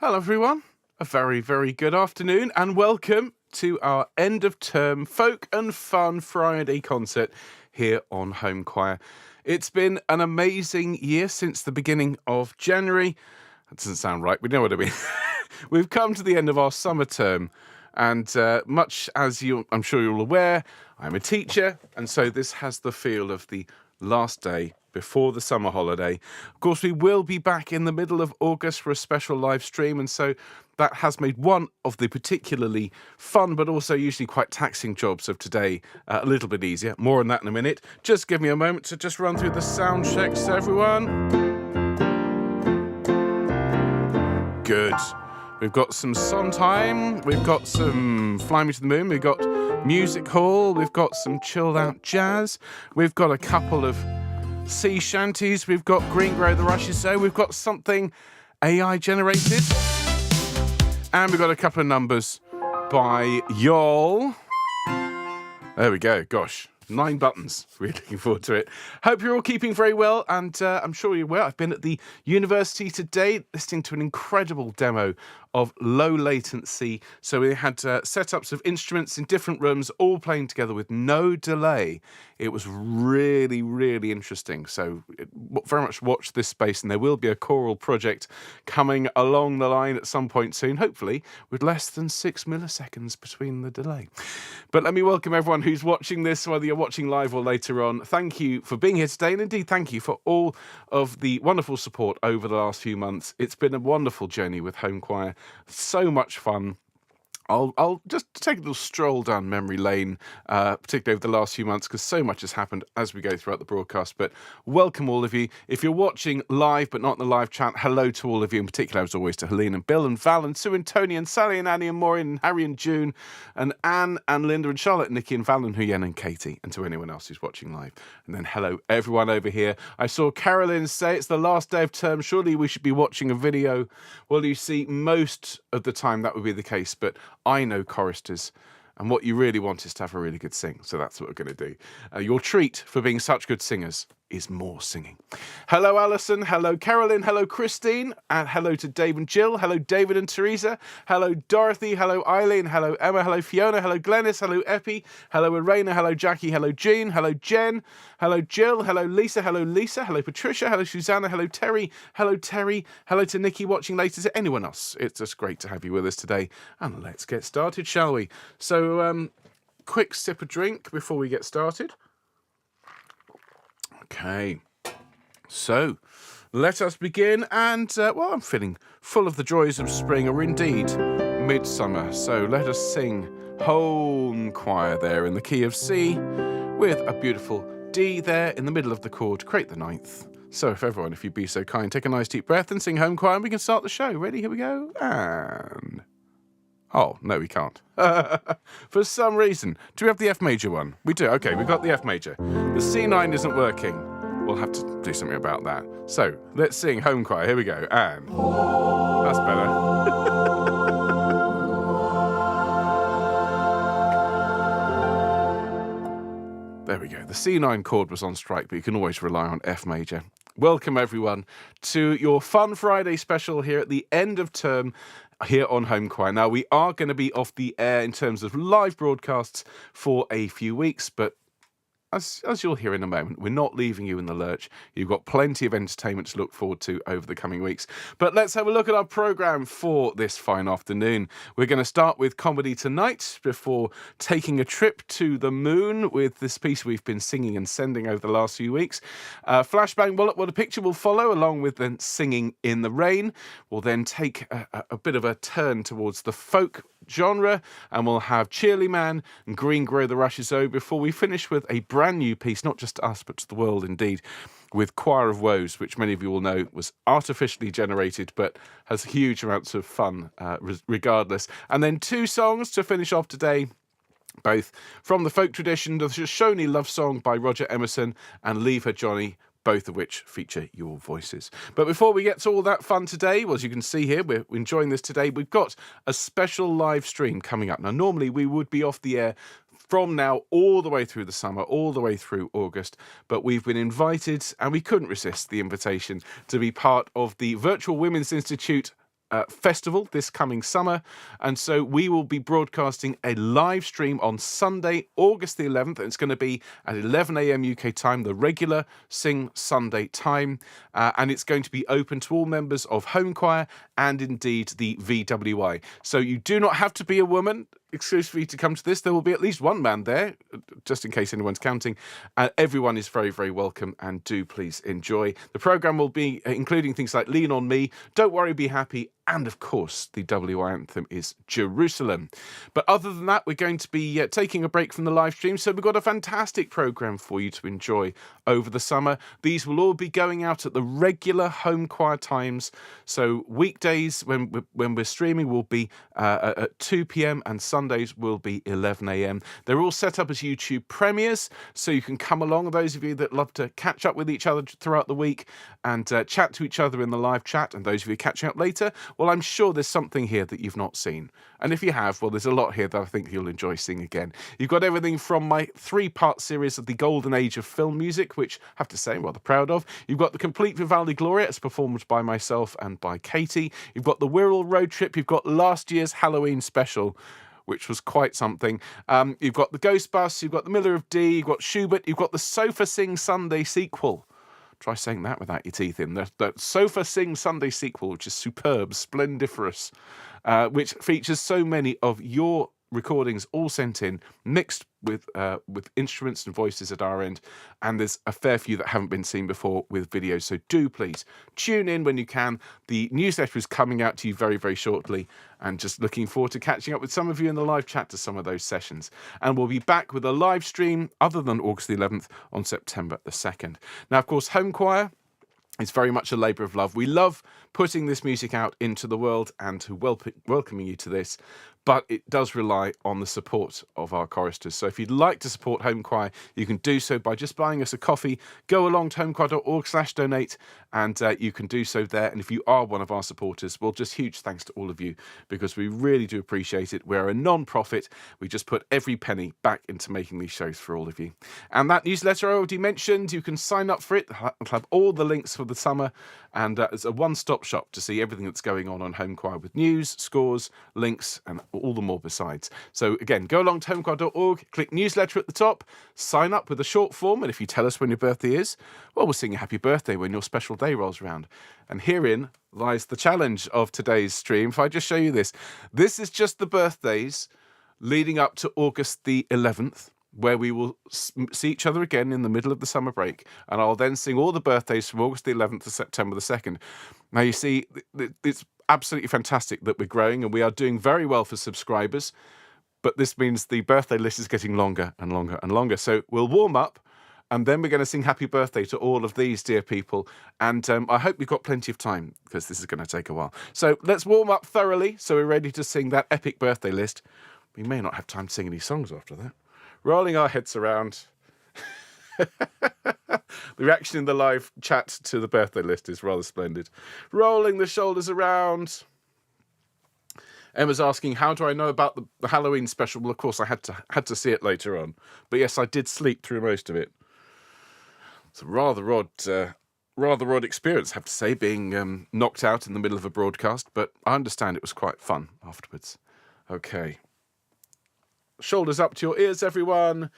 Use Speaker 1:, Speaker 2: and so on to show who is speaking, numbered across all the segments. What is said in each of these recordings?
Speaker 1: Hello everyone, a very, very good afternoon and welcome to our end of term folk and fun Friday concert here on Home Choir. It's been an amazing year since the beginning of January. That doesn't sound right, we know what I mean. We've come to the end of our summer term and much as I'm sure you're all aware, I'm a teacher and so this has the feel of the last day before the summer holiday. Of course, we will be back in the middle of August for a special live stream, and so that has made one of the particularly fun but also usually quite taxing jobs of today a little bit easier. More on that in a minute. Just give me a moment to just run through the sound checks, everyone. Good. We've got some Sondheim, we've got some Fly Me to the Moon, we've got Music Hall, we've got some chilled out jazz, we've got a couple of sea shanties, we've got Green Grow the Rushes, so we've got something AI generated, and we've got a couple of numbers by y'all. There we go, gosh. 9 buttons. Really looking forward to it. Hope you're all keeping very well, and I'm sure you're well. I've been at the university today listening to an incredible demo of low latency. So we had setups of instruments in different rooms, all playing together with no delay. It was really, really interesting. So very much watch this space, and there will be a choral project coming along the line at some point soon, hopefully with less than 6 milliseconds between the delay. But let me welcome everyone who's watching this, whether you're watching live or later on. Thank you for being here today, and indeed thank you for all of the wonderful support over the last few months. It's been a wonderful journey with Home Choir. So much fun. I'll just take a little stroll down memory lane, particularly over the last few months, because so much has happened as we go throughout the broadcast. But welcome all of you. If you're watching live but not in the live chat, hello to all of you, in particular, as always, to Helene and Bill and Val and Sue and Tony and Sally and Annie and Maureen and Harry and June and Anne and Linda and Charlotte and Nikki and Val and Huyen and Katie, and to anyone else who's watching live. And then hello everyone over here. I saw Carolyn say it's the last day of term. Surely we should be watching a video. Well, you see, most of the time that would be the case, but I know choristers, and what you really want is to have a really good sing, so that's what we're going to do. Your treat for being such good singers is more singing. Hello Alison, hello Carolyn, hello Christine, and hello to Dave and Jill, hello David and Teresa, hello Dorothy, hello Eileen, hello Emma, hello Fiona, hello Glennis, hello Epi, hello Irena, hello Jackie, hello Jean, hello Jen, hello Jill, hello Lisa, hello Patricia, hello Susanna, hello Terry, hello to Nikki watching later, to anyone else. It's just great to have you with us today, and let's get started, shall we? So, quick sip of drink before we get started. Okay, so let us begin, and well, I'm feeling full of the joys of spring, or indeed midsummer, so let us sing Home Choir there in the key of C, with a beautiful D there in the middle of the chord to create the 9th. So if you'd be so kind, take a nice deep breath and sing Home Choir, and we can start the show. Ready? Here we go, and... Oh, no, we can't. For some reason. Do we have the F major one? We do. Okay, we've got the F major. The C9 isn't working. We'll have to do something about that. So, let's sing Home Choir. Here we go. And... That's better. There we go. The C9 chord was on strike, but you can always rely on F major. Welcome, everyone, to your Fun Friday special here at the end of term here on Home Choir. Now, we are going to be off the air in terms of live broadcasts for a few weeks, but as you'll hear in a moment, we're not leaving you in the lurch. You've got plenty of entertainment to look forward to over the coming weeks. But let's have a look at our programme for this fine afternoon. We're going to start with comedy tonight before taking a trip to the moon with this piece we've been singing and sending over the last few weeks. Flashbang Wallop, What a Picture will follow, along with then Singing in the Rain. We'll then take a bit of a turn towards the folk genre, and we'll have Cheerly Man and Green Grow the Rushes before we finish with a brand new piece, not just to us but to the world indeed, with Choir of Woes, which many of you will know was artificially generated but has huge amounts of fun regardless. And then 2 songs to finish off today, both from the folk tradition, the Shoshone love song by Roger Emerson and Leave Her Johnny, both of which feature your voices. But before we get to all that fun today, well, as you can see here, we're enjoying this today. We've got a special live stream coming up. Now, normally we would be off the air from now all the way through the summer, all the way through August, but we've been invited, and we couldn't resist the invitation, to be part of the Virtual Women's Institute festival this coming summer. And so we will be broadcasting a live stream on Sunday, August the 11th. And it's going to be at 11 a.m. UK time, the regular Sing Sunday time. And it's going to be open to all members of Home Choir and indeed the VWI. So you do not have to be a woman exclusively to come to this. There will be at least one man there, just in case anyone's counting. Everyone is very, very welcome, and do please enjoy. The programme will be including things like Lean on Me, Don't Worry, Be Happy, and of course the WI anthem is Jerusalem. But other than that, we're going to be taking a break from the live stream, so we've got a fantastic programme for you to enjoy over the summer. These will all be going out at the regular Home Choir times. So weekdays when we're streaming will be at 2 p.m. and Sundays will be 11 a.m. They're all set up as YouTube premieres, so you can come along, those of you that love to catch up with each other throughout the week and chat to each other in the live chat, and those of you catching up later, well, I'm sure there's something here that you've not seen. And if you have, well, there's a lot here that I think you'll enjoy seeing again. You've got everything from my 3-part series of the Golden Age of Film Music, which I have to say I'm rather proud of. You've got the complete Vivaldi Gloria, as performed by myself and by Katie. You've got the Wirral Road Trip. You've got last year's Halloween special, which was quite something. You've got the Ghost Bus. You've got the Miller of D. You've got Schubert. You've got the Sofa Sing Sunday sequel. Try saying that without your teeth in. The Sofa Sing Sunday sequel, which is superb, splendiferous, which features so many of your recordings all sent in, mixed with instruments and voices at our end, and there's a fair few that haven't been seen before with videos, so do please tune in when you can. The newsletter is coming out to you very, very shortly, and just looking forward to catching up with some of you in the live chat to some of those sessions. And we'll be back with a live stream other than August the 11th on September the 2nd. Now, of course, Home Choir, it's very much a labour of love. We love putting this music out into the world and to welcoming you to this, but it does rely on the support of our choristers. So if you'd like to support Home Choir, you can do so by just buying us a coffee. Go along to homechoir.org/donate, and you can do so there. And if you are one of our supporters, well, just huge thanks to all of you, because we really do appreciate it. We're a non-profit. We just put every penny back into making these shows for all of you. And that newsletter I already mentioned, you can sign up for it. It'll have all the links for the summer, and it's a one-stop shop to see everything that's going on Home Choir, with news, scores, links, and all the more besides. So again, go along to homechoir.org, click newsletter at the top, sign up with a short form, and if you tell us when your birthday is, well, we'll sing you happy birthday when your special day rolls around. And herein lies the challenge of today's stream. If I just show you this is just the birthdays leading up to August the 11th, where we will see each other again in the middle of the summer break, and I'll then sing all the birthdays from August the 11th to September the 2nd. Now, you see, it's absolutely fantastic that we're growing, and we are doing very well for subscribers, but this means the birthday list is getting longer and longer and longer. So we'll warm up, and then we're going to sing happy birthday to all of these dear people, and I hope we've got plenty of time, because this is going to take a while. So let's warm up thoroughly, so we're ready to sing that epic birthday list. We may not have time to sing any songs after that. Rolling our heads around. The reaction in the live chat to the birthday list is rather splendid. Rolling the shoulders around. Emma's asking, how do I know about the Halloween special? Well, of course, I had to see it later on. But yes, I did sleep through most of it. It's a rather odd experience, I have to say, being knocked out in the middle of a broadcast. But I understand it was quite fun afterwards. Okay. Shoulders up to your ears, everyone.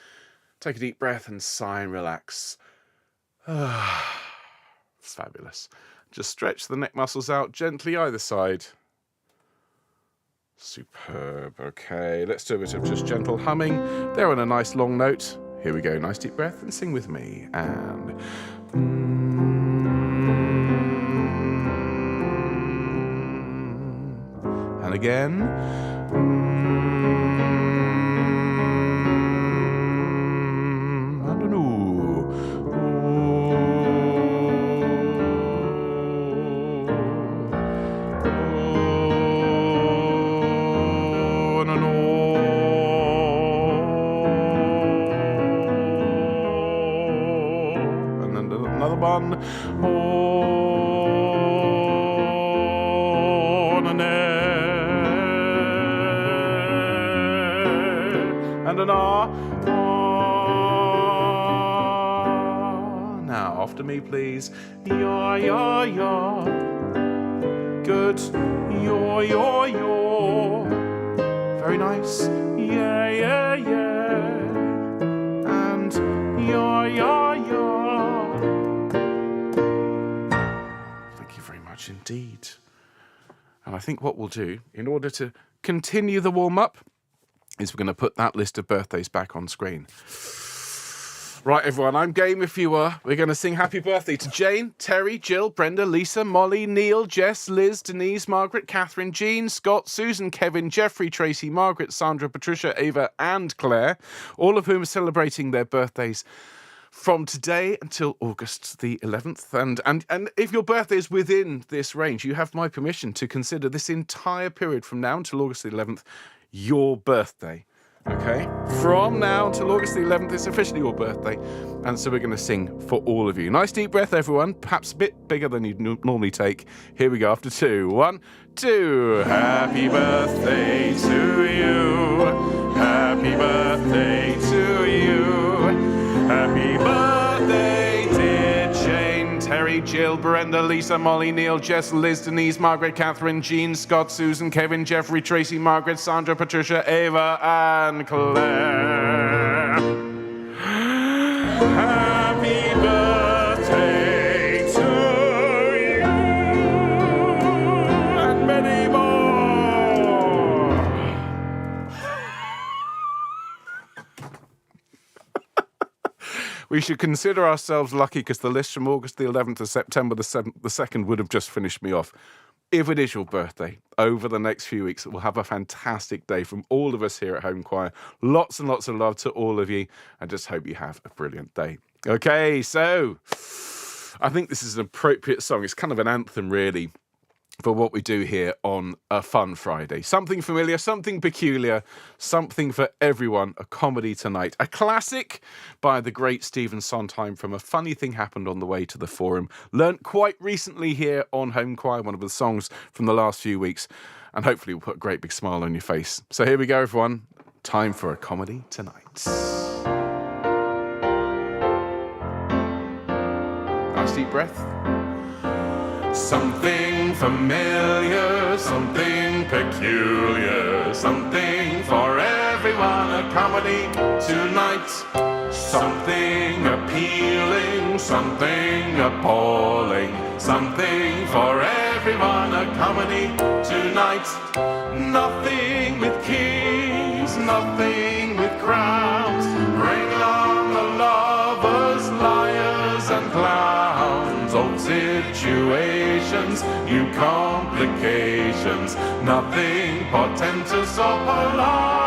Speaker 1: Take a deep breath and sigh and relax. It's fabulous. Just stretch the neck muscles out gently either side. Superb. Okay, let's do a bit of just gentle humming. There on a nice long note. Here we go. Nice deep breath and sing with me. And... and again. And an ah. Now, after me, please. Ya, ya, ya. Good. Yaw. Very nice. Yeah. And yaw. Thank you very much indeed. And I think what we'll do, in order to continue the warm-up, is we're going to put that list of birthdays back on screen. Right, everyone, I'm game if you are. We're going to sing happy birthday to Jane, Terry, Jill, Brenda, Lisa, Molly, Neil, Jess, Liz, Denise, Margaret, Catherine, Jean, Scott, Susan, Kevin, Jeffrey, Tracy, Margaret, Sandra, Patricia, Ava, and Claire, all of whom are celebrating their birthdays from today until August the 11th. And if your birthday is within this range, you have my permission to consider this entire period from now until August the 11th your birthday. Okay? From now until August the 11th, it's officially your birthday. And so we're going to sing for all of you. Nice deep breath, everyone. Perhaps a bit bigger than you'd normally take. Here we go after 2. 1, 2. Happy birthday to you. Happy birthday to you. Happy birthday, dear Jane, Terry, Jill, Brenda, Lisa, Molly, Neil, Jess, Liz, Denise, Margaret, Catherine, Jean, Scott, Susan, Kevin, Jeffrey, Tracy, Margaret, Sandra, Patricia, Ava, and Claire. Happy birthday to you and many more. We should consider ourselves lucky because the list from August the 11th to September the 2nd would have just finished me off. If it is your birthday, over the next few weeks, we'll have a fantastic day from all of us here at Home Choir. Lots and lots of love to all of you. I just hope you have a brilliant day. Okay, so I think this is an appropriate song. It's kind of an anthem, really, for what we do here on a fun Friday. Something familiar, something peculiar, something for everyone, a comedy tonight. A classic by the great Stephen Sondheim from A Funny Thing Happened on the Way to the Forum. Learnt quite recently here on Home Choir, one of the songs from the last few weeks, and hopefully we'll put a great big smile on your face. So here we go, everyone. Time for a comedy tonight. Nice deep breath. Something familiar, something peculiar, something for everyone, a comedy tonight. Something appealing, something appalling, something for everyone, a comedy tonight. Nothing with kings, nothing with crowns, bring along the lovers, liars and clowns, old situations, new complications, nothing portentous or polite.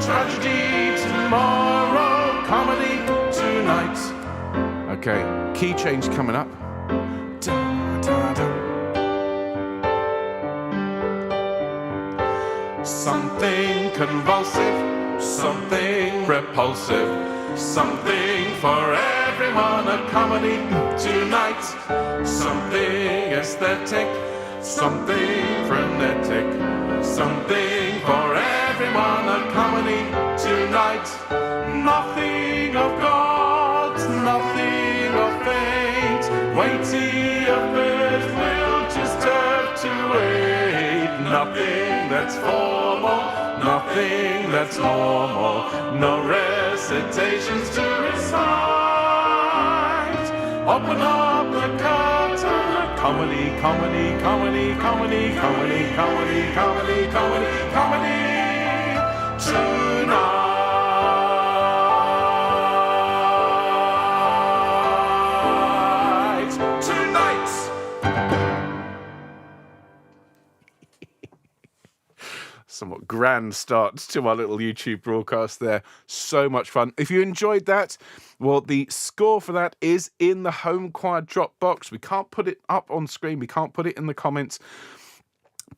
Speaker 1: Tragedy tomorrow, comedy tonight. Okay, key change coming up. Da, da, da. Something convulsive, something repulsive, something for everyone, a comedy tonight. Something aesthetic, something frenetic, something for everyone, a comedy tonight. Nothing of gods, nothing of fate, weighty affairs will just have to wait. Nothing that's formal, nothing that's normal, no recitations to recite. Open up the curtain, comedy, comedy, comedy, comedy, comedy, comedy, comedy, comedy, comedy tonight. Somewhat grand start to our little YouTube broadcast there. So much fun. If you enjoyed that, well, the score for that is in the Home Choir Dropbox. We can't put it up on screen. We can't put it in the comments.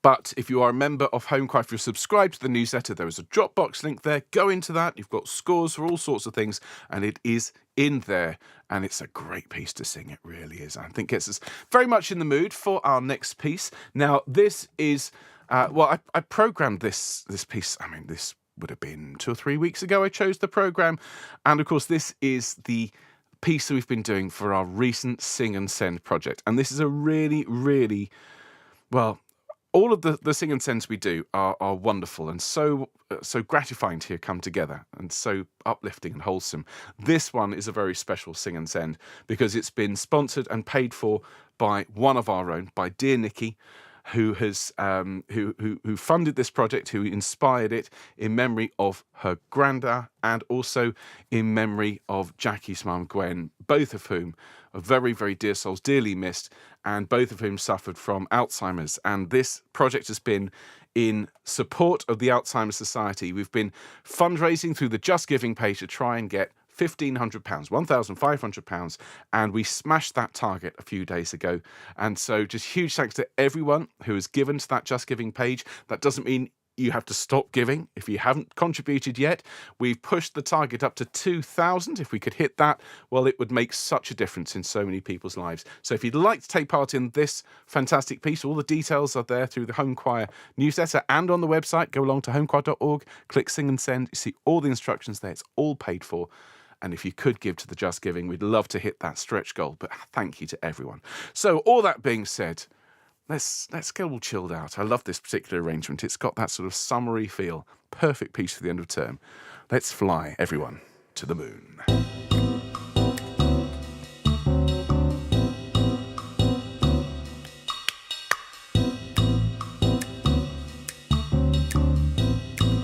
Speaker 1: But if you are a member of Home Choir, if you're subscribed to the newsletter, there is a Dropbox link there. Go into that. You've got scores for all sorts of things, and it is in there. And it's a great piece to sing. It really is. I think gets us very much in the mood for our next piece. Now, this is... I programmed this piece. I mean, this would have been 2 or 3 weeks ago I chose the program. And, of course, this is the piece that we've been doing for our recent Sing and Send project. And this is a really, really, well, all of the Sing and Sends we do are wonderful and so gratifying to come together and so uplifting and wholesome. This one is a very special Sing and Send because it's been sponsored and paid for by one of our own, by dear Nikki, who has who funded this project, who inspired it in memory of her granda and also in memory of Jackie's mum Gwen, both of whom are very, very dear souls, dearly missed, and both of whom suffered from Alzheimer's. And this project has been in support of the Alzheimer's Society. We've been fundraising through the Just Giving page to try and get £1,500, £1,500, and we smashed that target a few days ago. And so just huge thanks to everyone who has given to that Just Giving page. That doesn't mean you have to stop giving if you haven't contributed yet. We've pushed the target up to 2,000. If we could hit that, well, it would make such a difference in so many people's lives. So if you'd like to take part in this fantastic piece, all the details are there through the Home Choir newsletter and on the website. Go along to homechoir.org, click Sing and Send. You see all the instructions there. It's all paid for. And if you could give to the Just Giving, we'd love to hit that stretch goal. But thank you to everyone. So all that being said, let's get all chilled out. I love this particular arrangement. It's got that sort of summery feel. Perfect piece for the end of term. Let's fly, everyone, to the moon.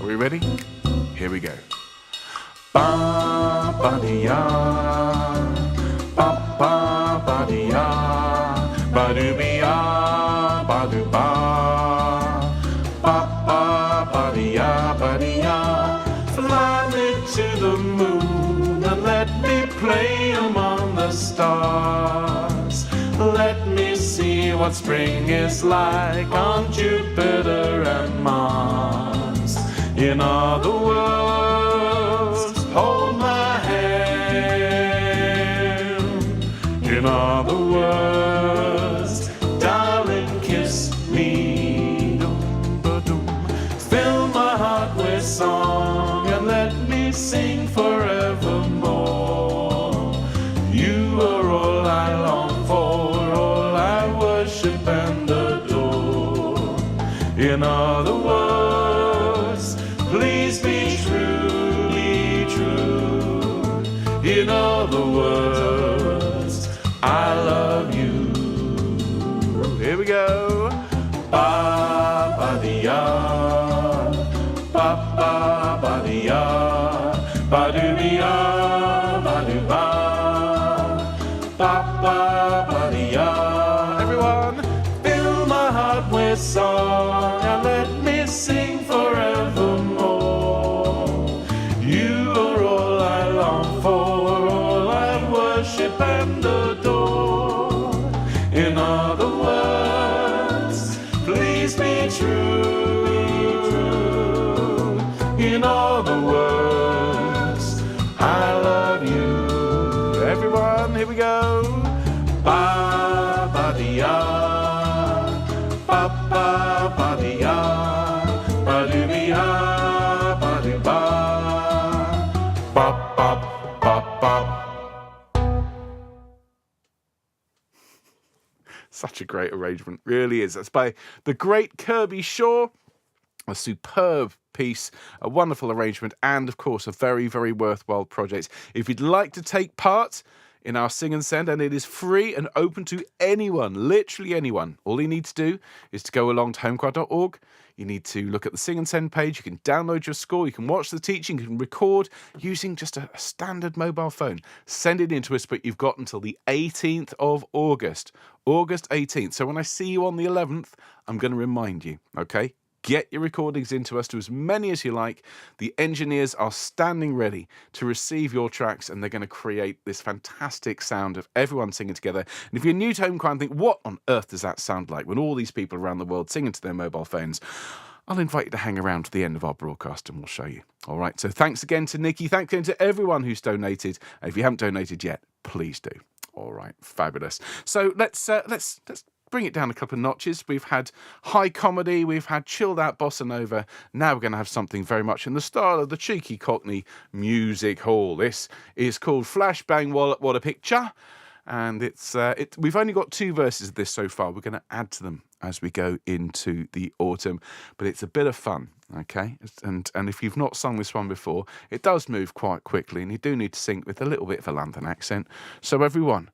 Speaker 1: Are we ready? Here we go. Ba ba dee ya, ba ba ba dee ya, ba doo be ya, ba doo ba, ba dee ya. Fly me to the moon and let me play among the stars. Let me see what spring is like on Jupiter and Mars. In other words, hold my hand. In other words, darling, kiss me. Fill my heart with song and let me sing forevermore. You are all I long for, all I worship and adore. In other words, please be true, be true. In other words, I love you. Here we go. Ba ba dee ya, ba ba ba dee ya, ba doo be ya, ba doo ba, ba ba dee ya. Everyone, fill my heart with song and let me sing forevermore. You are all I long for, all I worship and adore. In other words, please be true, be true. In other words, I love you. Everyone, here we go. Ba ba dee ya, ba ba ba dee ya, ba doo be ya, ba doo ba, ba ba ba ba. Such a great arrangement, really is. That's by the great Kirby Shaw. A superb piece, a wonderful arrangement, and of course a very, very worthwhile project. If you'd like to take part in our Sing and Send, and it is free and open to anyone, literally anyone. All you need to do is to go along to homechoir.org. You need to look at the Sing and Send page. You can download your score. You can watch the teaching. You can record using just a standard mobile phone. Send it in to us, but you've got until the 18th of August. August 18th. So when I see you on the 11th, I'm going to remind you, okay? Get your recordings into us, to as many as you like. The engineers are standing ready to receive your tracks, and they're going to create this fantastic sound of everyone singing together. And if you're new to Home Choir and think, what on earth does that sound like when all these people around the world sing into their mobile phones, I'll invite you to hang around to the end of our broadcast and we'll show you. All right, so thanks again to Nikki. Thanks again to everyone who's donated. And if you haven't donated yet, please do. All right, fabulous. So let's bring it down a couple of notches. We've had high comedy, we've had chilled out bossa nova. Now we're going to have something very much in the style of the cheeky Cockney music hall. This is called Flashbang Wallop, What a Picture. And we've only got 2 verses of this so far. We're going to add to them as we go into the autumn. But it's a bit of fun, okay? And if you've not sung this one before, it does move quite quickly, and you do need to sing with a little bit of a London accent. So everyone,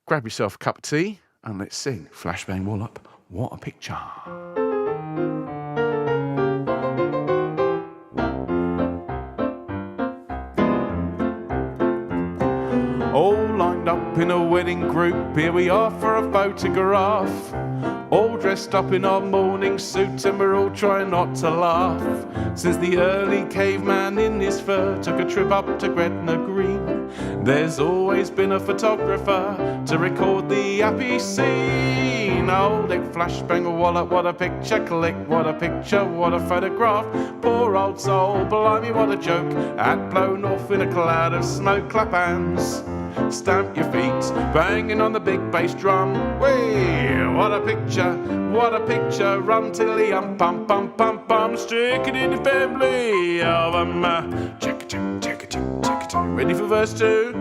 Speaker 1: grab yourself a cup of tea and let's sing Flashbang Wallop, What a Picture. All lined up in a wedding group, here we are for a photograph. All dressed up in our morning suits and we're all trying not to laugh. Since the early caveman in his fur took a trip up to Gretna Green, there's always been a photographer to record the happy scene. Old it flashbang wallop, what a picture, click, what a picture, what a photograph. Poor old soul, blimey, what a joke, had blown off in a cloud of smoke. Clap hands, stamp your feet, banging on the big bass drum. Way, what a picture, run till the pum pum pum pum. Stick it in the family album. Check it, check it, check it, check it. Ready for verse 2?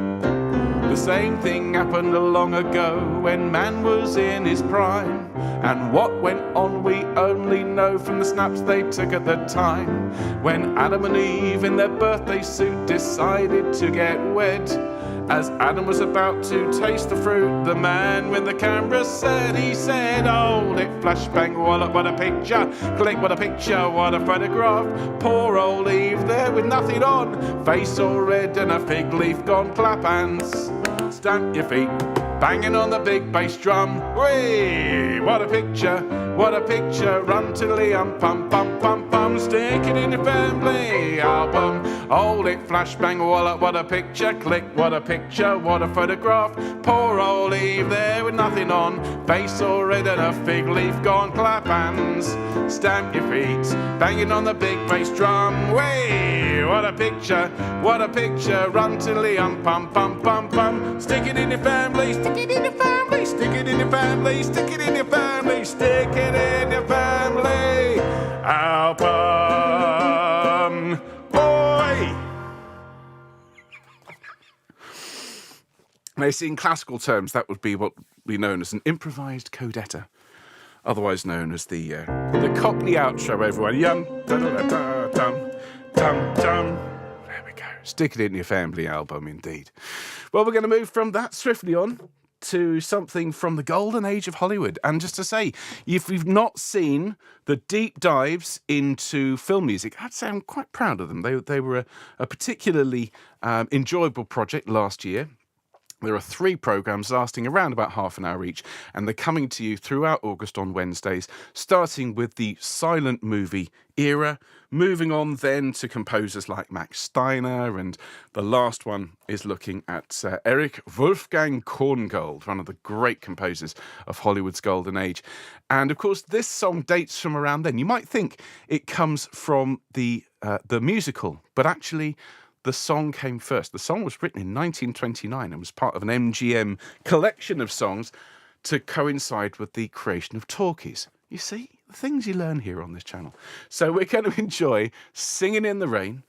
Speaker 1: The same thing happened long ago when man was in his prime. And what went on we only know from the snaps they took at the time. When Adam and Eve in their birthday suit decided to get wed. As Adam was about to taste the fruit, the man with the camera said, he said, hold it, flashbang wallop, what a picture, click, what a picture, what a photograph. Poor old Eve there with nothing on, face all red and a fig leaf gone. Clap hands, stamp your feet, banging on the big bass drum. Whee, what a picture, run till the pum pum pum pum. Stick it in your family album. Hold it, flashbang wallop, what a picture, click, what a picture, what a photograph. Poor old Eve there with nothing on, face all red and a fig leaf gone. Clap hands, stamp your feet, banging on the big bass drum. Way, what a picture, run till the pum pum pum pum. Stick it in your family, stick it in your family, stick it in your family, stick it in your family, stick it in your family album. Boy! Now, see, in classical terms, that would be what we known as an improvised codetta, otherwise known as the Cockney outro, everyone. Yum, da da da da dum, dum dum. There we go. Stick it in your family album, indeed. Well, we're going to move from that swiftly on to something from the golden age of Hollywood. And just to say, if you've not seen the deep dives into film music, I'd say I'm quite proud of them. They were a particularly enjoyable project last year. There are 3 programmes lasting around about half an hour each, and they're coming to you throughout August on Wednesdays, starting with the silent movie era, moving on then to composers like Max Steiner, and the last one is looking at Erich Wolfgang Korngold, one of the great composers of Hollywood's golden age. And of course, this song dates from around then. You might think it comes from the musical, but actually the song came first. The song was written in 1929 and was part of an MGM collection of songs to coincide with the creation of talkies. You see, the things you learn here on this channel. So we're going to enjoy Singing in the Rain.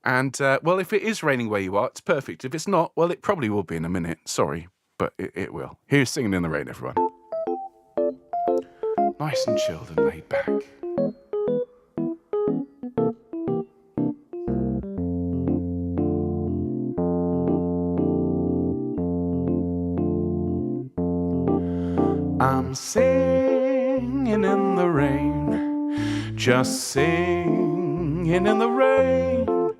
Speaker 1: And, well, if it is raining where you are, it's perfect. If it's not, well, it probably will be in a minute. Sorry, but it will. Here's Singing in the Rain, everyone. Nice and chilled and laid back. I'm singing in the rain, just singing in the rain.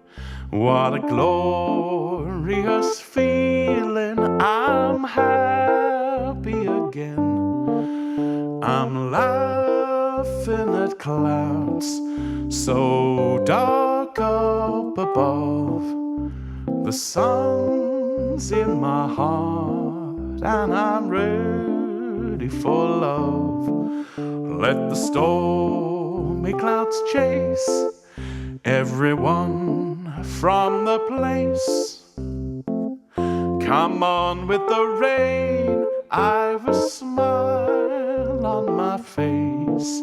Speaker 1: What a glorious feeling, I'm happy again. I'm laughing at clouds so dark up above. The sun's in my heart and I'm ready for love. Let the stormy clouds chase everyone from the place. Come on with the rain, I've a smile on my face.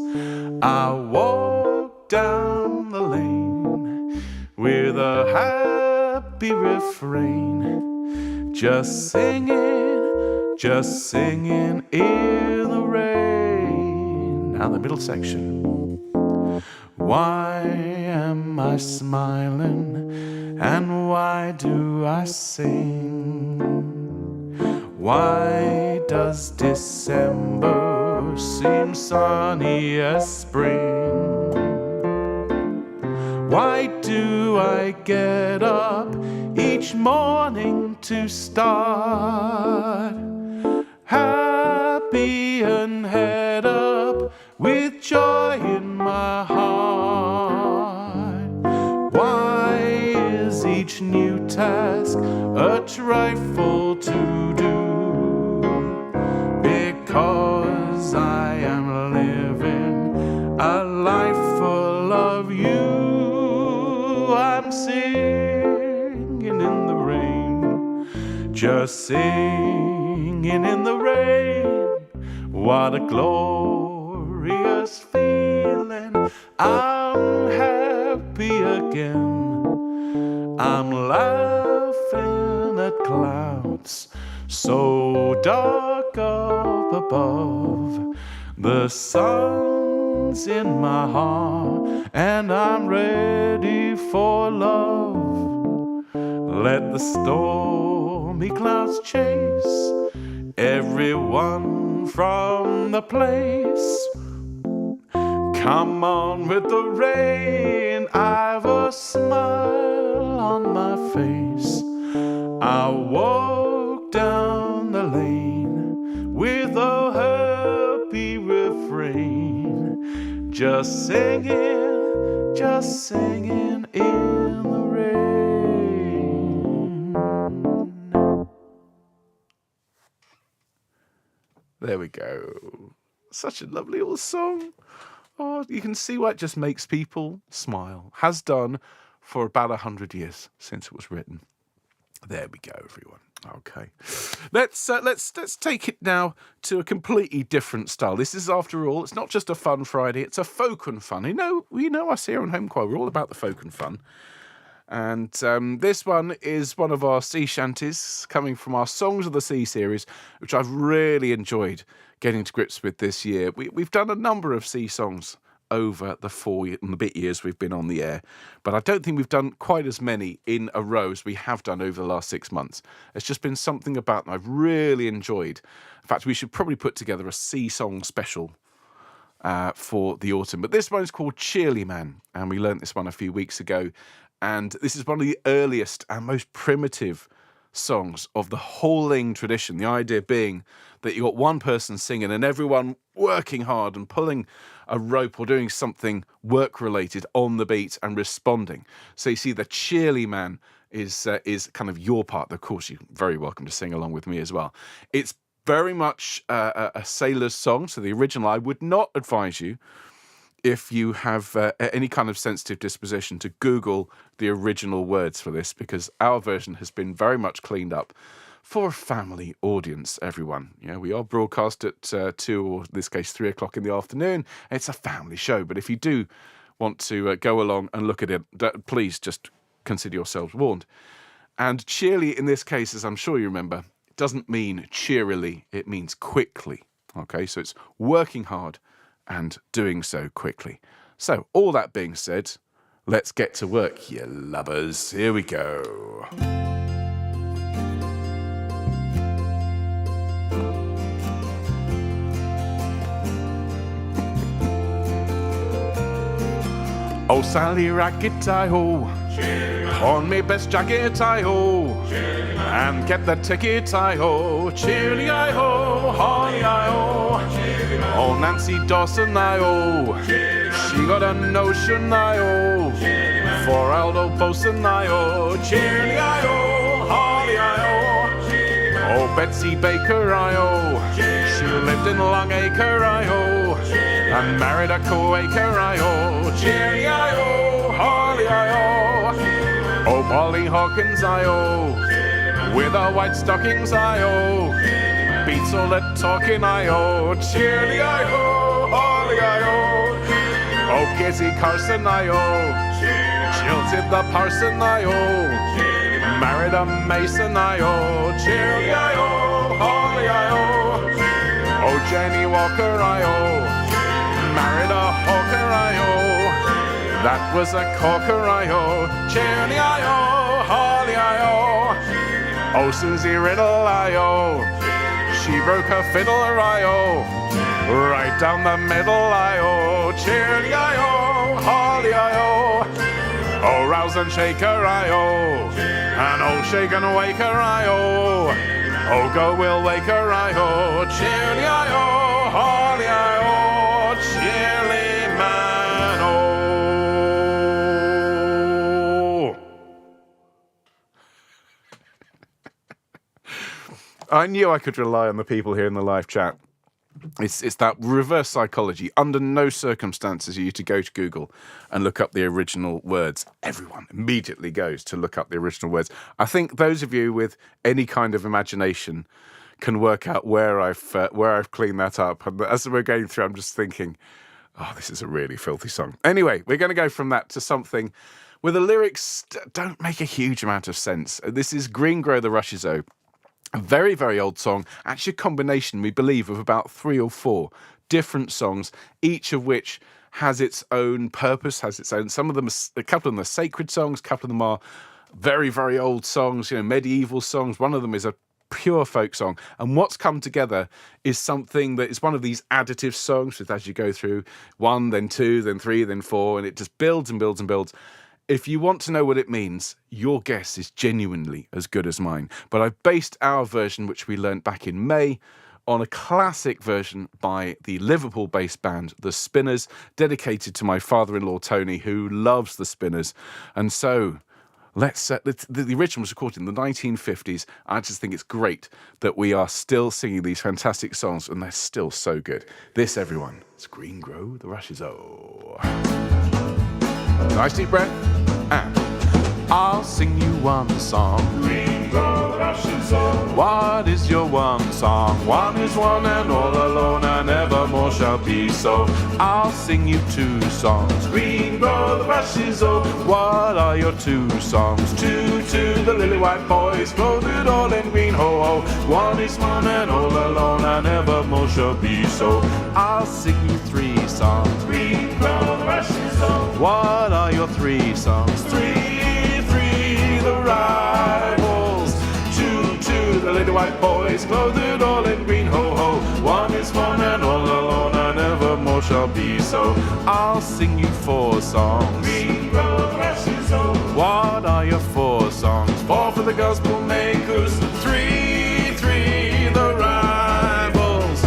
Speaker 1: I walk down the lane with a happy refrain, just singing in the rain. Now the middle section. Why am I smiling and why do I sing? Why does December seem sunny as spring? Why do I get up each morning to start happy and head up with joy in my heart? Why is each new task a trifle to do? Because I am living a life full of you. I'm singing in the rain, just singing in the rain. What a glorious feeling. I'm happy again. I'm laughing at clouds so dark up above. The sun's in my heart and I'm ready for love. Let the stormy clouds chase everyone from the place. Come on with the rain, I've a smile on my face. I walk down the lane with a happy refrain, just singing in the rain. There we go. Such a lovely little song. Oh, you can see why it just makes people smile. Has done for about 100 years since it was written. There we go, everyone. Okay, let's take it now to a completely different style. This is, after all, it's not just a fun Friday; it's a folk and fun. You know, us here on Home Choir, we're all about the folk and fun. And this one is one of our sea shanties coming from our Songs of the Sea series, which I've really enjoyed getting to grips with this year. We've done a number of sea songs over the 4 and a bit years we've been on the air, but I don't think we've done quite as many in a row as we have done over the last 6 months. It's just been something about them I've really enjoyed. In fact, we should probably put together a sea song special for the autumn. But this one is called Cheerly Man, and we learnt this one a few weeks ago. And this is one of the earliest and most primitive songs of the hauling tradition. The idea being that you got one person singing and everyone working hard and pulling a rope or doing something work-related on the beat and responding. So you see the Cheerly Man is kind of your part. Of course, you're very welcome to sing along with me as well. It's very much a sailor's song. So the original, I would not advise you, if you have any kind of sensitive disposition, to Google the original words for this, because our version has been very much cleaned up for a family audience, everyone. You know, we are broadcast at 2, or in this case 3 o'clock in the afternoon. It's a family show, but if you do want to go along and look at it, please just consider yourselves warned. And cheerly in this case, as I'm sure you remember, it doesn't mean cheerily, it means quickly. Okay, so it's working hard and doing so quickly. So, all that being said, let's get to work, you lubbers. Here we go. Oh, Sally Racket, I-ho, on me best jacket, I-ho, and get the ticket, I-ho, cheerly, I-ho, honey, I-ho. Oh, Nancy Dawson, I-oh, she got a notion, I-oh, for Aldo Bosun, I-oh, cheerly, I-oh, holly, I-oh. Oh, Betsy Baker, I-oh, she lived in Longacre, I-oh, and married a Quaker, I-oh, cheerly, I-oh, holly, I-oh. Oh, Polly Hawkins, I-oh, with her white stockings, I-oh, beats all that talking, I-O. Cheerily, I-O, holly, I-O. Oh, Kitty Carson, I-O. Jilted the parson, I-O. Married a mason, I-O. Cheerily, I-O, holly, I-O. Oh, Jenny Walker, I-O. Married a hawker, I-O. That was a corker, I-O. Cheerily, I-O, holly, I-O. Oh, Susie Riddle, I-O. She broke her fiddle, I-O. Right down the middle, I-O. Cheerily, I-O, holly, I-O. Oh, rouse and shake her, I-O. And oh, shake and wake her, I-O. Oh, go, we'll wake her, I-O. Cheerily, I-O, holly, I-O. Cheerily, man, oh. I knew I could rely on the people here in the live chat. It's that reverse psychology. Under no circumstances are you to go to Google and look up the original words. Everyone immediately goes to look up the original words. I think those of you with any kind of imagination can work out where I've cleaned that up. And as we're going through, I'm just thinking, oh, this is a really filthy song. Anyway, we're going to go from that to something where the lyrics don't make a huge amount of sense. This is Green Grow the Rushes O. A very, very old song, actually a combination, we believe, of about 3 or 4 different songs, each of which has its own purpose, has its own, a couple of them are sacred songs, a couple of them are very, very old songs, medieval songs. One of them is a pure folk song. And what's come together is something that is one of these additive songs, that as you go through 1, then 2, then 3, then 4, and it just builds and builds and builds. If you want to know what it means, your guess is genuinely as good as mine. But I've based our version, which we learnt back in May, on a classic version by the Liverpool-based band The Spinners, dedicated to my father-in-law Tony, who loves The Spinners. And so, the original was recorded in the 1950s. I just think it's great that we are still singing these fantastic songs, and they're still so good. This, everyone, is Green Grow the Rushes O. Nice deep breath, and I'll sing you one song. Green grow the rushes O. What is your one song? One is one and all alone, and evermore shall be so. I'll sing you 2 songs. Green grow the rushes O. What are your 2 songs? 2, the lily white boys, clothed all in green, ho ho. One is one and all alone, and evermore shall be so. I'll sing you 3 songs. Green grow the rushes O. What are your 3 songs? 3, the rivals. 2, the lily white boys, clothed all in green, ho ho. One is one and all alone, and evermore shall be so. I'll sing you 4 songs. Green grow the rushes O. What are your 4 songs? 4 for the gospel makers. 3, the rivals.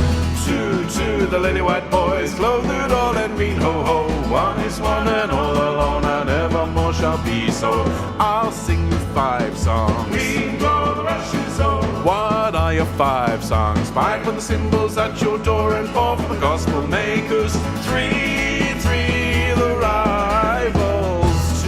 Speaker 1: 2, the lily white boys, clothed all in green, ho ho. One is one and all alone, and evermore shall be so. I'll sing you 5 songs. Green grow the rushes O. What are your 5 songs? 5 for the cymbals at your door, and 4 for the gospel makers. 3, the rivals.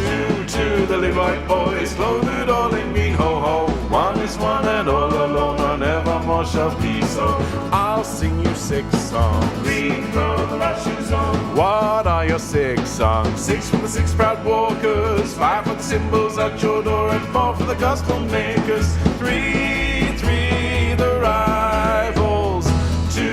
Speaker 1: 2, the lily white boys, clothed all in green, ho ho. One is one and all alone, and evermore shall be so. I'll sing you 6 songs. Green grow the rushes O. What are your 6 songs? 6 for the 6 proud walkers, 5 for the cymbals at your door, and 4 for the gospel makers. 3, the rivals. 2,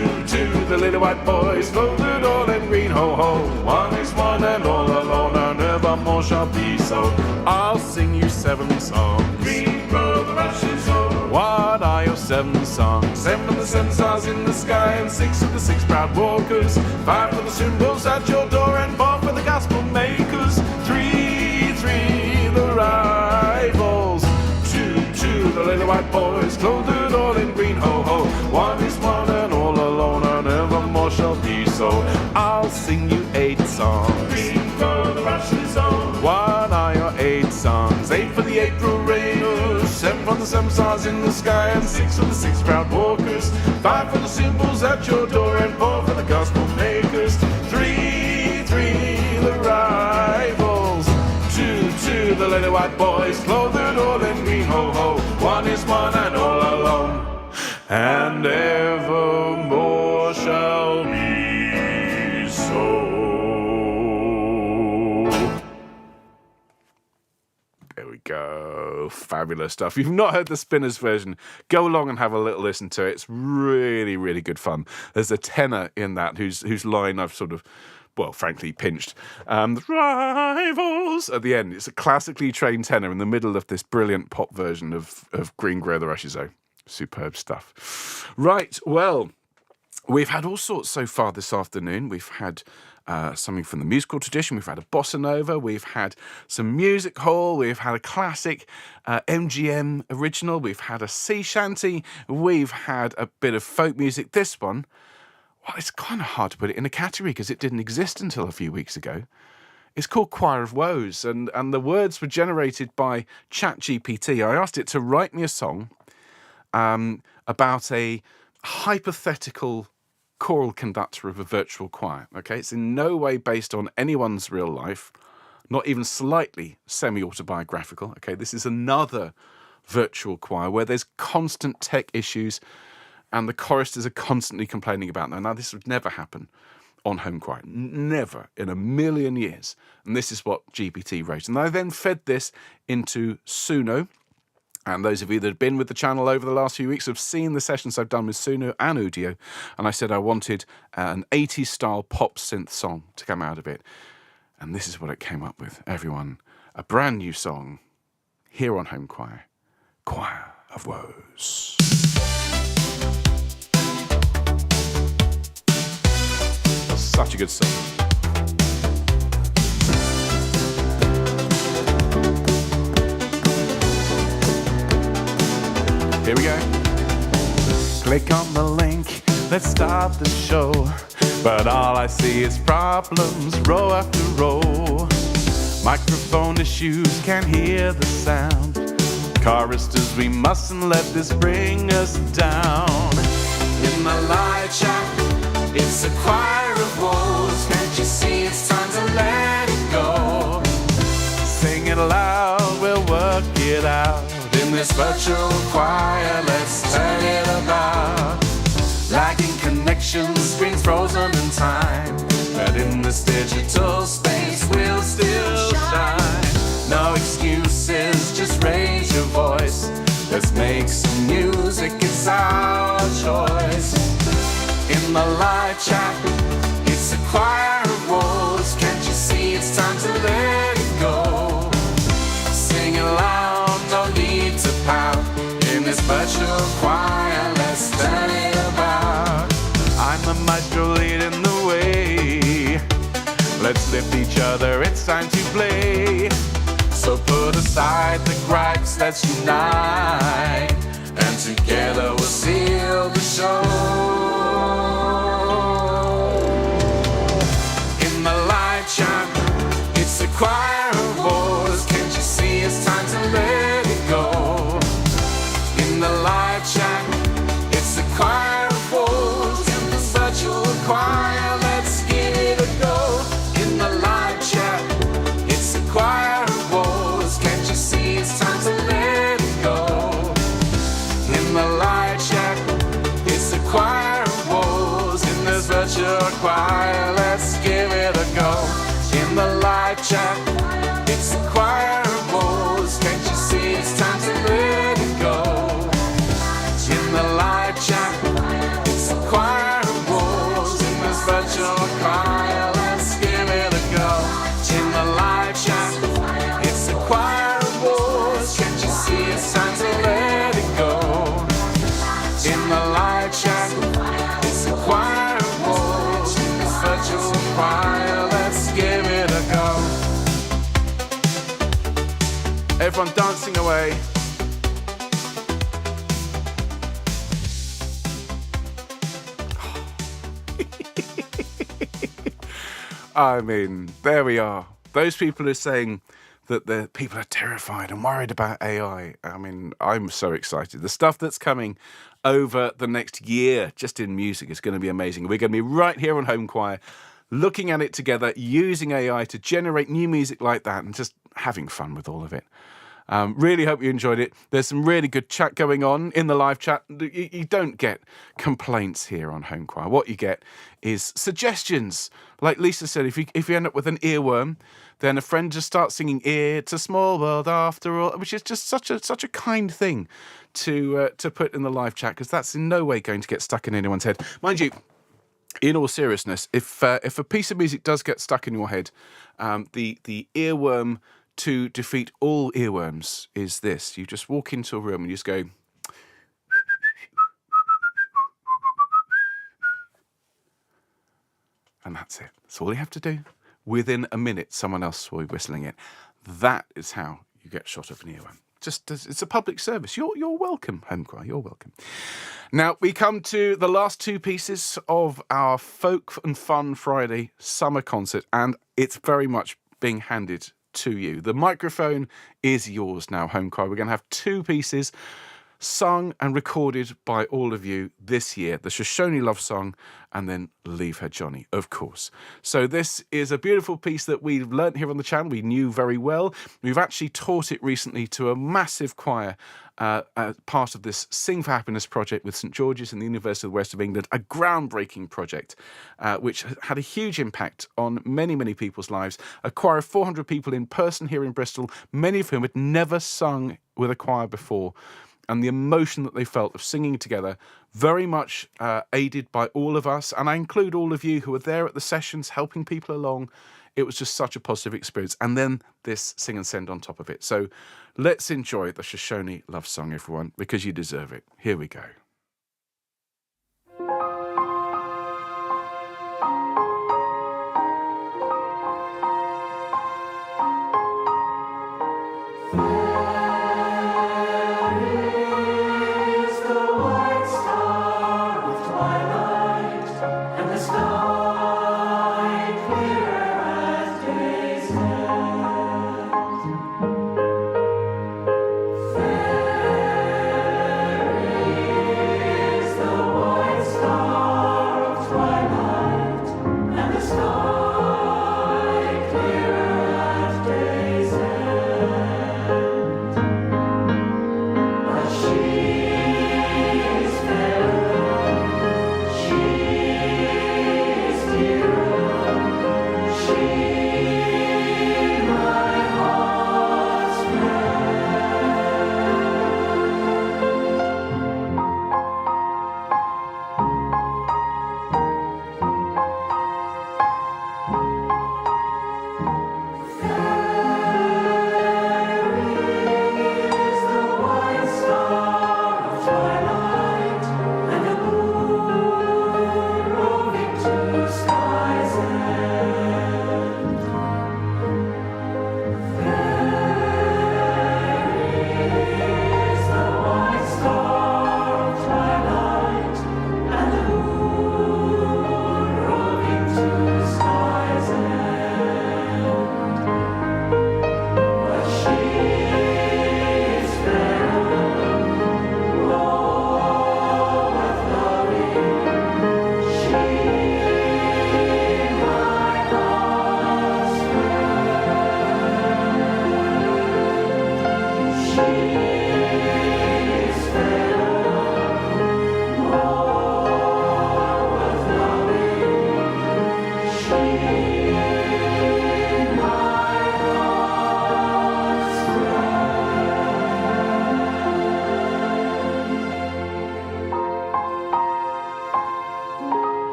Speaker 1: the lily white boys, clothed all in green, ho ho. One is one and all alone, and evermore shall be so. I'll sing you 7 songs. Green grow the rushes O. What are your 7 songs? 7 of the 7 stars in the sky, and 6 of the 6 proud walkers. 5 for the cymbals at your door, and 4 for the gospel makers. 3, the rivals. 2, the lily white boys, clothed all in green, ho ho. One is one and all alone, and evermore shall be so. I'll sing you 8 songs. Green grow the rushes O. What are your 8 songs? 8 for the April rainers, 7 for the 7 stars in the sky, and 6 for the 6 proud walkers. 5 for the cymbals at your door, and 4 for the gospel makers. 3, the rivals. 2, the lily white boys, clothed all in green, ho ho. One is one and all alone, and evermore shall be so. There we go. Fabulous stuff. If you've not heard the Spinners version, go along and have a little listen to it. It's really, really good fun. There's a tenor in that whose line I've sort of, well, frankly, pinched. The rivals at the end. It's a classically trained tenor in the middle of this brilliant pop version of Green Grow the Rushes. Superb stuff. Right, well, we've had all sorts so far this afternoon. We've had something from the musical tradition. We've had a bossa nova. We've had some music hall. We've had a classic MGM original. We've had a sea shanty. We've had a bit of folk music. This one, well, it's kind of hard to put it in a category because it didn't exist until a few weeks ago. It's called Choir of Woes, and the words were generated by ChatGPT. I asked it to write me a song about a hypothetical choral conductor of a virtual choir. Okay, it's in no way based on anyone's real life, not even slightly semi-autobiographical. Okay, this is another virtual choir where there's constant tech issues and the choristers are constantly complaining about them. Now, this would never happen on home choir. Never in a million years. And this is what GPT wrote. And I then fed this into Suno. And those of you that have been with the channel over the last few weeks have seen the sessions I've done with Suno and Udio. And I said I wanted an 80s style pop synth song to come out of it. And this is what it came up with. Everyone, a brand new song here on Home Choir. Choir of Woes. Such a good song. Here we go. Click on the link, let's start the show. But all I see is problems, row after row. Microphone issues, can't hear the sound. Choristers, we mustn't let this bring us down. In the live chat, it's a choir of woes. Can't you see it's time to let it go? Sing it loud, we'll work it out. In this virtual choir, let's turn it about. Lagging connections, screens frozen in time. But in this digital space, we'll still shine. No excuses, just raise your voice. Let's make some music, it's our choice. In the live chat, it's a choir of woes. Can't you see it's time to let it go? Sing it loud, no need to pout. In this virtual choir, let's turn it about. I'm the maestro leading the way. Let's lift each other, it's time to play. So put aside the gripes, let's unite. And together we'll seal the show. In the live chat, it's a choir of woes. Can't you see it's time to let it go? In the live chat, it's a choir of woes. In this virtual choir, let's give it a go. In the live chat, it's a choir of woes. Can't you see it's time to let it go? In the live chat, it's a choir of woes. In this virtual choir, let's give it a go. In the live chat, it's a choir of woes. Can't you see it's time to let it go? In the live chat, it's a choir of woes. In this virtual choir, let's give it a go. In the live chat, it's a choir of woes. Can't you see it's time to let it go? In the live chat, it's a choir of woes. In this virtual choir, let's give it a go. Everyone dancing away. I mean, there we are. Those people are saying that the people are terrified and worried about AI. I mean, I'm so excited. The stuff that's coming over the next year, just in music, is going to be amazing. We're going to be right here on Home Choir, looking at it together, using AI to generate new music like that, and just having fun with all of it. Really hope you enjoyed it. There's some really good chat going on in the live chat. You don't get complaints here on Home Choir. What you get is suggestions. Like Lisa said, if you end up with an earworm, then a friend just starts singing "It's a Small World After All," which is just such a kind thing to put in the live chat, because that's in no way going to get stuck in anyone's head. Mind you, in all seriousness, if a piece of music does get stuck in your head, the earworm to defeat all earworms is this. You just walk into a room and you just go, and that's it. That's all you have to do. Within a minute, someone else will be whistling it. That is how you get shot of an earworm. It's a public service. You're welcome, Home Choir. You're welcome. Now we come to the last two pieces of our Folk and Fun Friday summer concert, and it's very much being handed to you. The microphone is yours now, Home Choir. We're going to have two pieces sung and recorded by all of you this year. The Shoshone love song, and then Leave Her Johnny, of course. So this is a beautiful piece that we've learnt here on the channel. We knew very well. We've actually taught it recently to a massive choir, part of this Sing for Happiness project with St George's and the University of the West of England, a groundbreaking project which had a huge impact on many, many people's lives. A choir of 400 people in person here in Bristol, many of whom had never sung with a choir before. And the emotion that they felt of singing together, very much aided by all of us. And I include all of you who were there at the sessions, helping people along. It was just such a positive experience. And then this Sing and Send on top of it. So let's enjoy the Shoshone love song, everyone, because you deserve it. Here we go.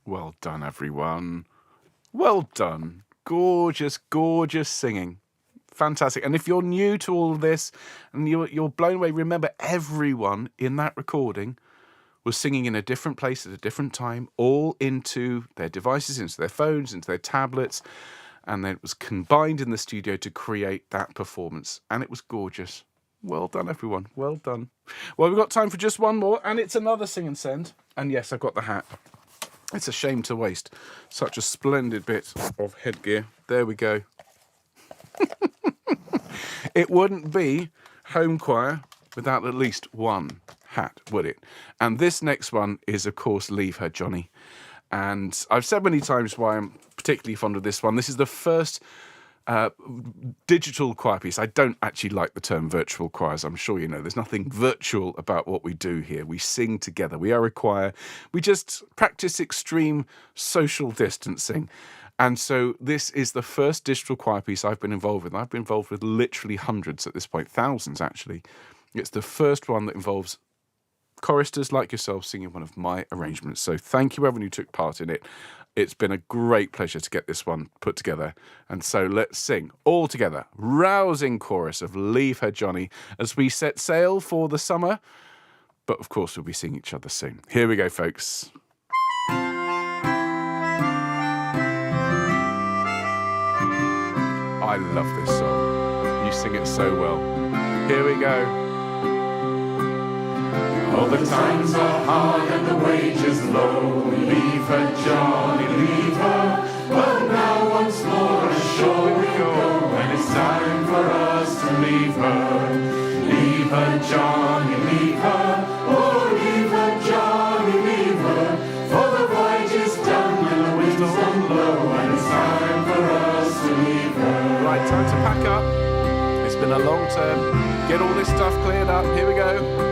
Speaker 1: Well done, everyone. Well done. Gorgeous, gorgeous singing. Fantastic. And if you're new to all of this and you're blown away, remember everyone in that recording was singing in a different place at a different time, all into their devices, into their phones, into their tablets. And then it was combined in the studio to create that performance. And it was gorgeous. Well done, everyone. Well done. Well, we've got time for just one more, and it's another Sing and Send. And yes, I've got the hat. It's a shame to waste such a splendid bit of headgear. There we go. It wouldn't be Home Choir without at least one hat, would it? And this next one is, of course, Leave Her, Johnny. And I've said many times why I'm particularly fond of this one. This is the first digital choir piece. I don't actually like the term virtual choirs. I'm sure you know there's nothing virtual about what we do here. We sing together. We are a choir. We just practice extreme social distancing. And so this is the first digital choir piece I've been involved with. I've been involved with literally hundreds at this point, thousands actually. It's the first one that involves choristers like yourself singing one of my arrangements. So thank you everyone who took part in it. It's been a great pleasure to get this one put together. And so let's sing all together, rousing chorus of Leave Her, Johnny, as we set sail for the summer. But of course, we'll be seeing each other soon. Here we go, folks. I love this song. You sing it so well. Here we go.
Speaker 2: Oh, the times are hard and the wages low. Leave her, Johnny, leave her. But now once more ashore we go, and it's time for us to leave her. Leave her, Johnny, leave her. Oh, leave her, Johnny, leave her. For the voyage is done and the winds don't blow, and it's time for us to leave her.
Speaker 1: Right, time to pack up. It's been a long term. Get all this stuff cleared up. Here we go.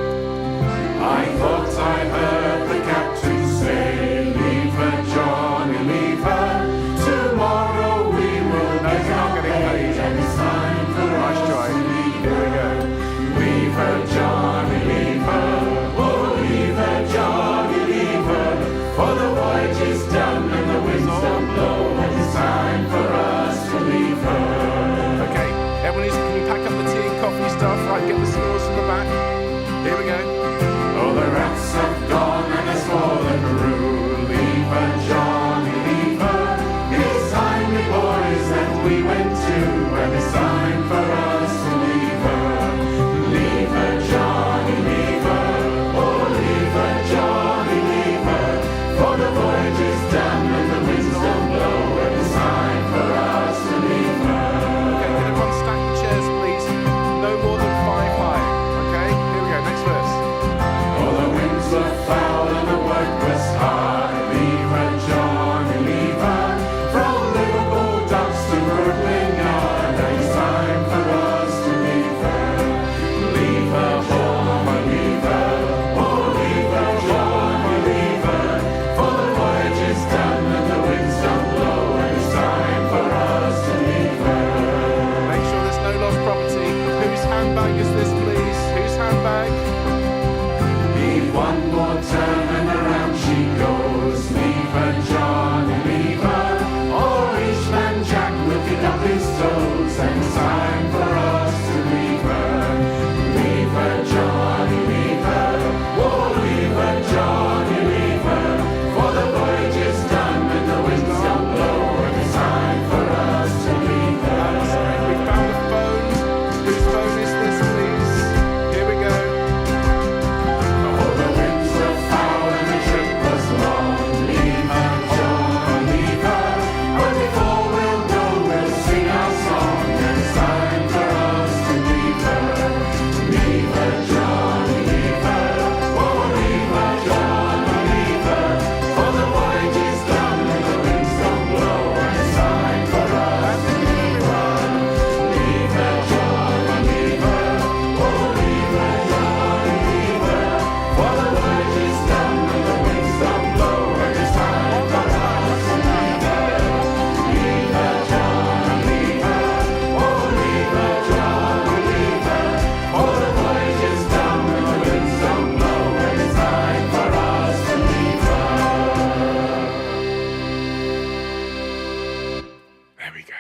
Speaker 2: I thought I heard the captain say, leave her, Johnny, leave her. Tomorrow we will get our pay, and it's time for us to leave her.
Speaker 1: Here we go.
Speaker 2: Leave her, Johnny, leave her. Oh, leave her, Johnny, leave her. For the voyage is done and the winds don't blow, and it's time for us to leave her.
Speaker 1: Okay, everyone, can you pack up the tea and coffee stuff? Right, get the stores from the back. Here we go.
Speaker 2: Oh, the rats have gone and it's for the crew. Leave her, Johnny, leave her. It's time, me boys, that we went to, and it's time for us to leave her. Leave her, Johnny, leave her. Oh, leave her, Johnny, leave her. For the voyage is done and the winds don't blow, and it's time for us to leave her.
Speaker 1: Okay, can everyone stack the chairs, please? No more than 5 high. Okay, here we go, next verse.
Speaker 2: Oh, the winds were foul and the work was hard. Leave her, Johnny, leave her. From Liverpool docks to Brooklyn Yard, and it's time for us to leave her. Leave her, Johnny, leave her. Oh, leave her, Johnny, leave her. For the voyage is done and the winds don't blow, and it's time for us to leave her.
Speaker 1: Make sure there's no lost property. Whose handbag is this, please? Whose handbag?
Speaker 2: Leave one more turn and around she goes. Leave her, Johnny, leave her. Irishman Jack will pick up his toes, and it's time for us to leave her. Leave her, Johnny, leave her. Oh, leave her, Johnny, leave her. For the voyage is done and the winds don't blow, and it's time for us to leave her.
Speaker 1: We found the phone. Whose phone is this, please? Here we go.
Speaker 2: Oh, the winds were foul and the trip was long. Leave her, Johnny, leave her. But before we'll go, we'll sing our song, and it's time for us to leave her. Leave her, Johnny, leave her. Oh, leave her, Johnny, leave her. For the voyage is done and the winds don't blow, and it's time for us to leave her. Leave her, Johnny, leave her. Oh, leave her, Johnny, leave her. For the voyage is done and the winds don't blow, and it's time for us to leave her. Leave her, Johnny, leave her. Oh, leave her, Johnny, leave her. For the voyage is done and the winds don't blow, and it's time for us to leave her.
Speaker 1: There we go.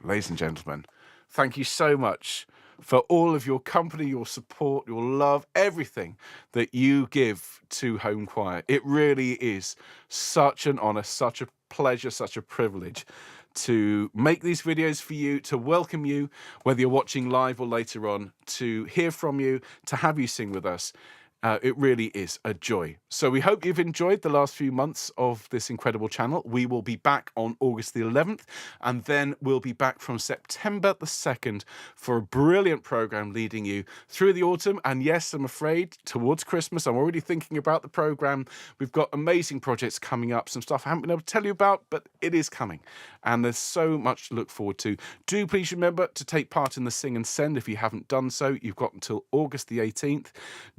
Speaker 1: Ladies and gentlemen, thank you so much for all of your company, your support, your love, everything that you give to Home Choir. It really is such an honour, such a pleasure, such a privilege to make these videos for you, to welcome you, whether you're watching live or later on, to hear from you, to have you sing with us. It really is a joy. So we hope you've enjoyed the last few months of this incredible channel. We will be back on August the 11th, and then we'll be back from September the 2nd for a brilliant program leading you through the autumn. And yes, I'm afraid towards Christmas, I'm already thinking about the program. We've got amazing projects coming up, some stuff I haven't been able to tell you about, but it is coming. And there's so much to look forward to. Do please remember to take part in the Sing and Send if you haven't done so. You've got until August the 18th.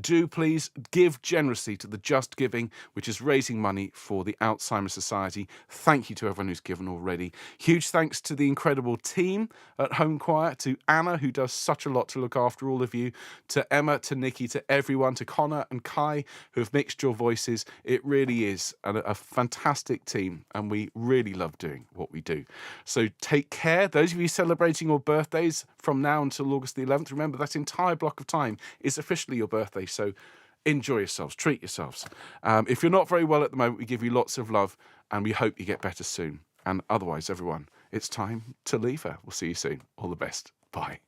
Speaker 1: Do please give generously to the Just Giving, which is raising money for the Alzheimer's Society. Thank you to everyone who's given already. Huge thanks to the incredible team at Home Choir, to Anna, who does such a lot to look after all of you, to Emma, to Nikki, to everyone, to Connor and Kai, who have mixed your voices. It really is a fantastic team, and we really love doing what we do. So take care. Those of you celebrating your birthdays from now until August the 11th, remember that entire block of time is officially your birthday. So enjoy yourselves, treat yourselves. If you're not very well at the moment, we give you lots of love, and we hope you get better soon. And otherwise, everyone, it's time to leave her. We'll see you soon. All the best. Bye.